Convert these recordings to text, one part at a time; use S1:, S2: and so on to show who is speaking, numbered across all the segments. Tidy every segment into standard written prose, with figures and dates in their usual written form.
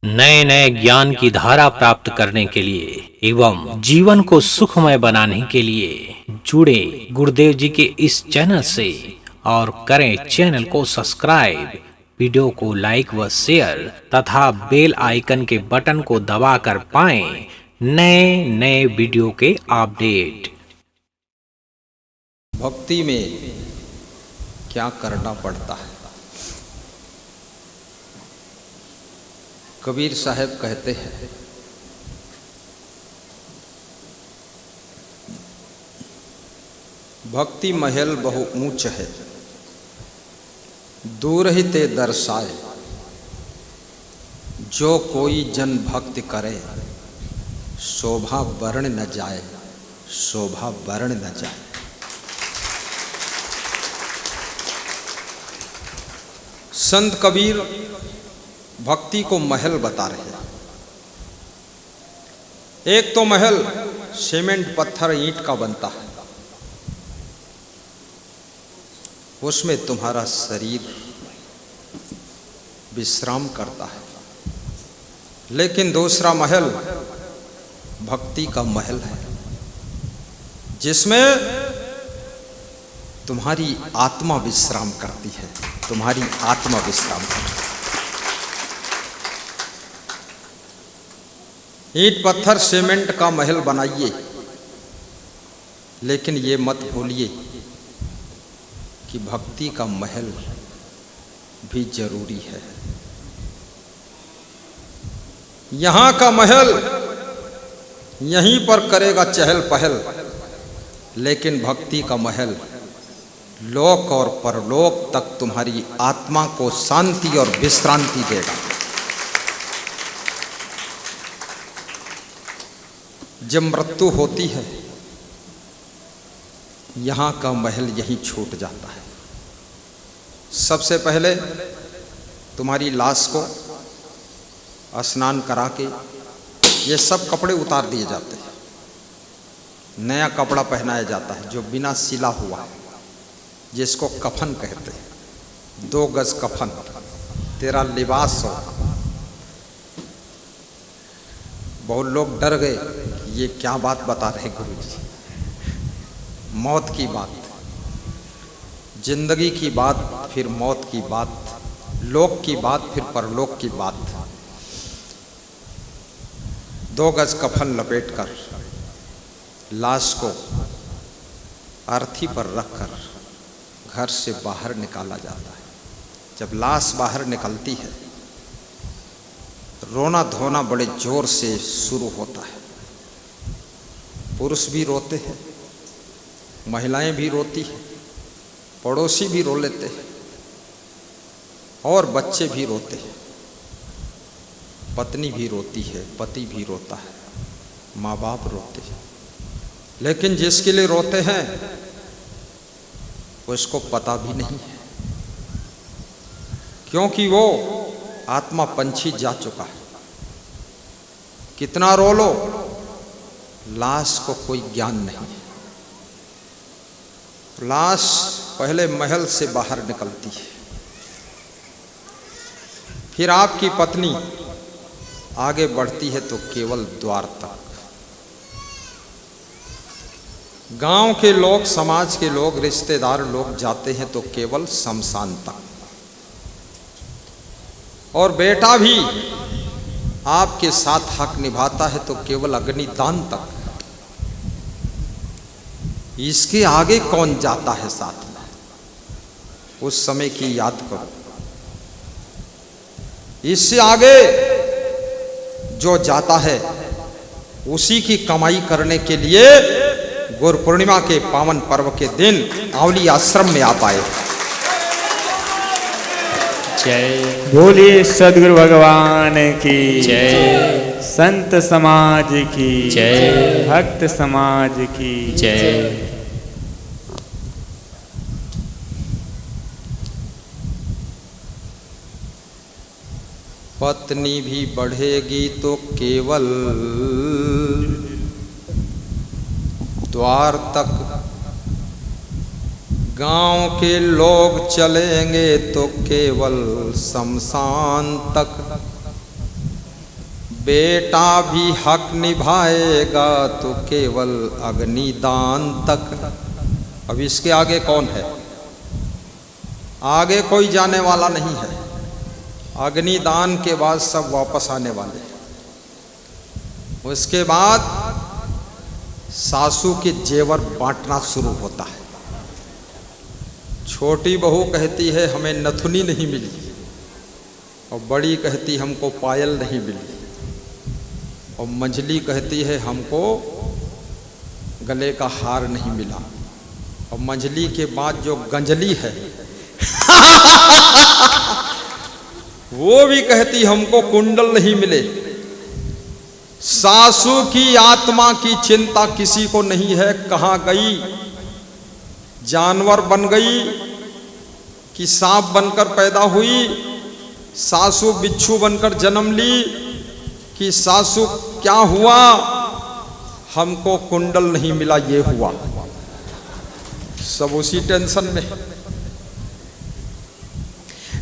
S1: नए नए ज्ञान की धारा प्राप्त करने के लिए एवं जीवन को सुखमय बनाने के लिए जुड़े गुरुदेव जी के इस चैनल से और करें चैनल को सब्सक्राइब, वीडियो को लाइक व शेयर तथा बेल आइकन के बटन को दबाकर पाएं नए नए वीडियो के अपडेट।
S2: भक्ति में क्या करना पड़ता है। कबीर साहब कहते हैं, भक्ति महल बहु ऊंच है, दूर ही ते दर्शाए, जो कोई जन भक्ति करे, शोभा वर्ण न जाए, शोभा वर्ण न जाए। संत कबीर भक्ति को महल बता रहे हैं। एक तो महल सीमेंट पत्थर ईंट का बनता है, उसमें तुम्हारा शरीर विश्राम करता है। लेकिन दूसरा महल भक्ति का महल है, जिसमें तुम्हारी आत्मा विश्राम करती है, तुम्हारी आत्मा विश्राम करती है। ईंट पत्थर सीमेंट का महल बनाइए, लेकिन ये मत भूलिए कि भक्ति का महल भी जरूरी है। यहां का महल यहीं पर करेगा चहल पहल, लेकिन भक्ति का महल लोक और परलोक तक तुम्हारी आत्मा को शांति और विश्रांति देगा। जब मृत्यु होती है, यहाँ का महल यहीं छूट जाता है। सबसे पहले तुम्हारी लाश को स्नान करा के ये सब कपड़े उतार दिए जाते हैं, नया कपड़ा पहनाया जाता है जो बिना सिला हुआ है, जिसको कफन कहते हैं। 2 गज कफन तेरा लिबास हो। बहुत लोग डर गए, ये क्या बात बता रहे गुरु जी। मौत की बात, जिंदगी की बात, फिर मौत की बात, लोक की बात, फिर परलोक की बात। 2 गज कफन लपेटकर लाश को अर्थी पर रखकर घर से बाहर निकाला जाता है। जब लाश बाहर निकलती है, रोना धोना बड़े जोर से शुरू होता है। पुरुष भी रोते हैं, महिलाएं भी रोती हैं, पड़ोसी भी रो लेते हैं और बच्चे भी रोते हैं। पत्नी भी रोती है, पति भी रोता है, माँ बाप रोते हैं। लेकिन जिसके लिए रोते हैं उसको पता भी नहीं है, क्योंकि वो आत्मा पंछी जा चुका है। कितना रो लो, लाश को कोई ज्ञान नहीं। लाश पहले महल से बाहर निकलती है, फिर आपकी पत्नी आगे बढ़ती है तो केवल द्वार तक। गांव के लोग, समाज के लोग, रिश्तेदार लोग जाते हैं तो केवल शमशान तक। और बेटा भी आपके साथ हक निभाता है तो केवल अग्निदान तक। इसके आगे कौन जाता है साथ में, उस समय की याद करो। इससे आगे जो जाता है उसी की कमाई करने के लिए गुरु पूर्णिमा के पावन पर्व के दिन आंवली आश्रम में आ पाए।
S3: जय बोलिए सद्गुरु भगवान की जय, संत समाज की जय, भक्त समाज की जय।
S2: पत्नी भी बढ़ेगी तो केवल द्वार तक, गांव के लोग चलेंगे तो केवल शमशान तक। बेटा भी हक निभाएगा तो केवल अग्निदान तक। अब इसके आगे कौन है? आगे कोई जाने वाला नहीं है। अग्निदान के बाद सब वापस आने वाले हैं। उसके बाद सासू के जेवर बांटना शुरू होता है। छोटी बहू कहती है हमें नथुनी नहीं मिली, और बड़ी कहती हमको पायल नहीं मिली, और मंझली कहती है हमको गले का हार नहीं मिला, और मंझली के बाद जो गंजली है वो भी कहती हमको कुंडल नहीं मिले। सासू की आत्मा की चिंता किसी को नहीं है, कहाँ गई, जानवर बन गई कि सांप बनकर पैदा हुई, सासू बिच्छू बनकर जन्म ली कि सासू क्या हुआ, हमको कुंडल नहीं मिला, ये हुआ। सब उसी टेंशन में।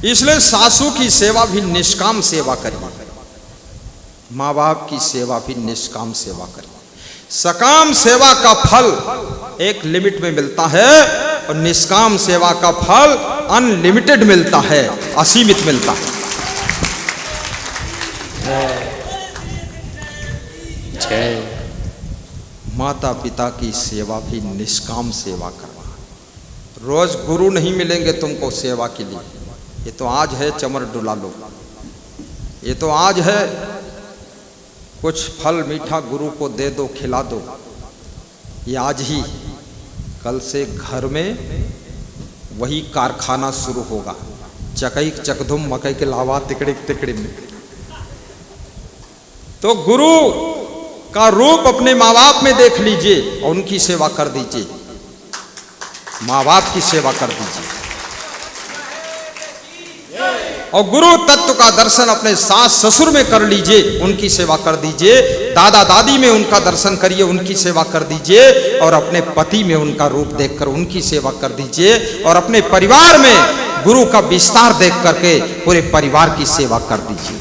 S2: इसलिए सासू की सेवा भी निष्काम सेवा करिए, माँ बाप की सेवा भी निष्काम सेवा करिए। सकाम सेवा का फल एक लिमिट में मिलता है, और निष्काम सेवा का फल अनलिमिटेड मिलता है, असीमित मिलता है।
S3: जय।
S2: माता पिता की सेवा भी निष्काम सेवा करना। रोज गुरु नहीं मिलेंगे तुमको सेवा के लिए। ये तो आज है चमर डुला लो, ये तो आज है कुछ फल मीठा गुरु को दे दो, खिला दो, ये आज ही। कल से घर में वही कारखाना शुरू होगा, चकई चकधुम मकई के लावा तिकड़ी तिकड़ी में। तो गुरु का रूप अपने माँ बाप में देख लीजिए और उनकी सेवा कर दीजिए, माँ बाप की सेवा कर दीजिए। और गुरु तत्व का दर्शन अपने सास ससुर में कर लीजिए, उनकी सेवा कर दीजिए। दादा दादी में उनका दर्शन करिए, उनकी सेवा कर दीजिए। और अपने पति में उनका रूप देखकर उनकी सेवा कर दीजिए। और अपने परिवार में गुरु का विस्तार देख करके पूरे परिवार की सेवा कर दीजिए।